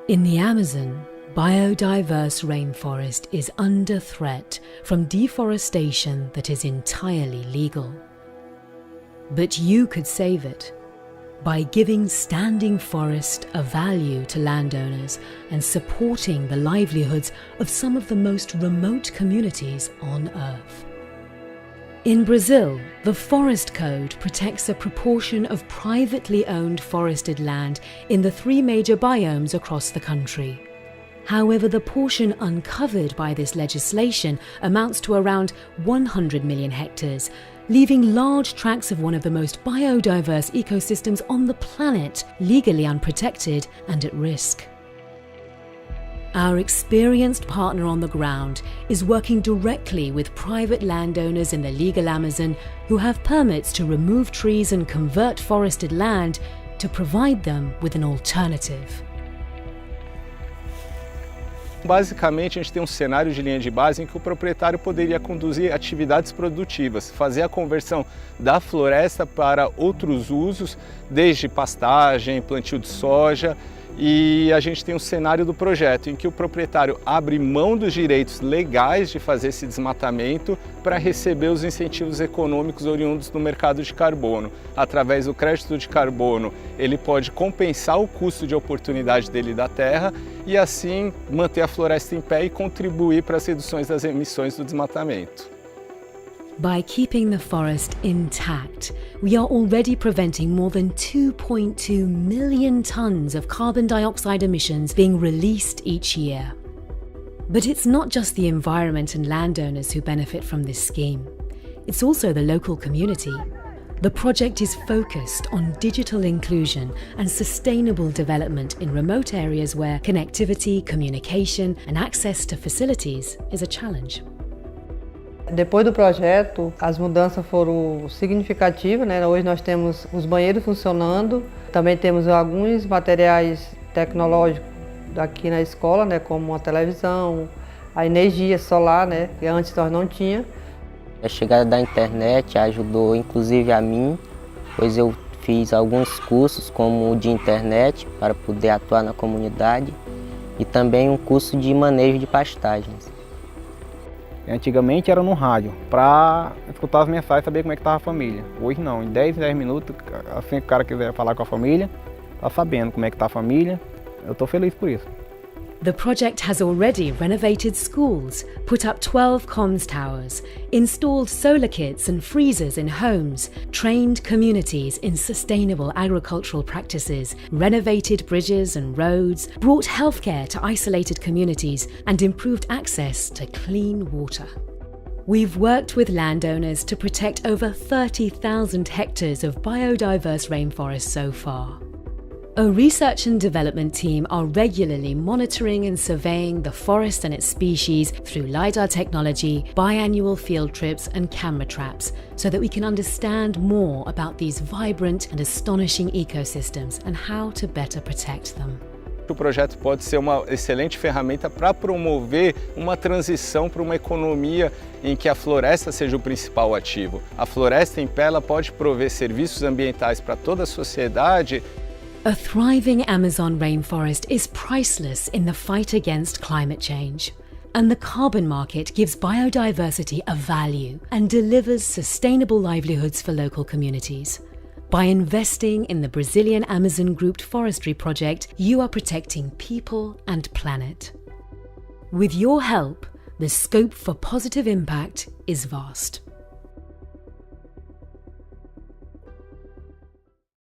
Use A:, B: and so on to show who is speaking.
A: In the Amazon, biodiverse rainforest is under threat from deforestation that is entirely legal. But you could save it by giving standing forest a value to landowners and supporting the livelihoods of some of the most remote communities on Earth. In Brazil, the Forest Code protects a proportion of privately owned forested land in the 3 major biomes across the country. However, the portion uncovered by this legislation amounts to around 100 million hectares, leaving large tracts of one of the most biodiverse ecosystems on the planet legally unprotected and at risk. Our experienced partner on the ground is working directly with private landowners in the legal Amazon who have permits to remove trees and convert forested land to provide them with an alternative.
B: Basicamente, a gente tem um cenário de linha de base em que o proprietário poderia conduzir atividades produtivas, fazer a conversão da floresta para outros usos, desde pastagem, plantio de soja, e a gente tem um cenário do projeto em que o proprietário abre mão dos direitos legais de fazer esse desmatamento para receber os incentivos econômicos oriundos do mercado de carbono. Através do crédito de carbono, ele pode compensar o custo de oportunidade dele da terra e assim manter a floresta em pé e contribuir para as reduções das emissões do desmatamento.
A: By keeping the forest intact, we are already preventing more than 2.2 million tons of carbon dioxide emissions being released each year. But it's not just the environment and landowners who benefit from this scheme. It's also the local community. The project is focused on digital inclusion and sustainable development in remote areas where connectivity, communication, and access to facilities is a challenge.
C: Depois do projeto, as mudanças foram significativas, né? Hoje nós temos os banheiros funcionando, também temos alguns materiais tecnológicos aqui na escola, né? Como a televisão, a energia solar, né? Que antes nós não tínhamos.
D: A chegada da internet ajudou inclusive a mim, pois eu fiz alguns cursos como o de internet para poder atuar na comunidade e também um curso de manejo de pastagens.
E: Antigamente era no rádio, para escutar as mensagens e saber como é que estava a família. Hoje não, em 10 minutos, assim que o cara quiser falar com a família, está sabendo como é que está a família. Eu estou feliz por isso.
A: The project has already renovated schools, put up 12 comms towers, installed solar kits and freezers in homes, trained communities in sustainable agricultural practices, renovated bridges and roads, brought healthcare to isolated communities, and improved access to clean water. We've worked with landowners to protect over 30,000 hectares of biodiverse rainforest so far. A research and development team are regularly monitoring and surveying the forest and its species through LiDAR technology, biannual field trips and camera traps so that we can understand more about these vibrant and astonishing ecosystems and how to better protect them.
B: O projeto pode ser uma excelente ferramenta para promover uma transição para uma economia em que a floresta seja o principal ativo. A floresta em pé ela pode prover serviços ambientais para toda a sociedade.
A: A thriving Amazon rainforest is priceless in the fight against climate change. And the carbon market gives biodiversity a value and delivers sustainable livelihoods for local communities. By investing in the Brazilian Amazon Grouped Forestry project, you are protecting people and planet. With your help, the scope for positive impact is vast.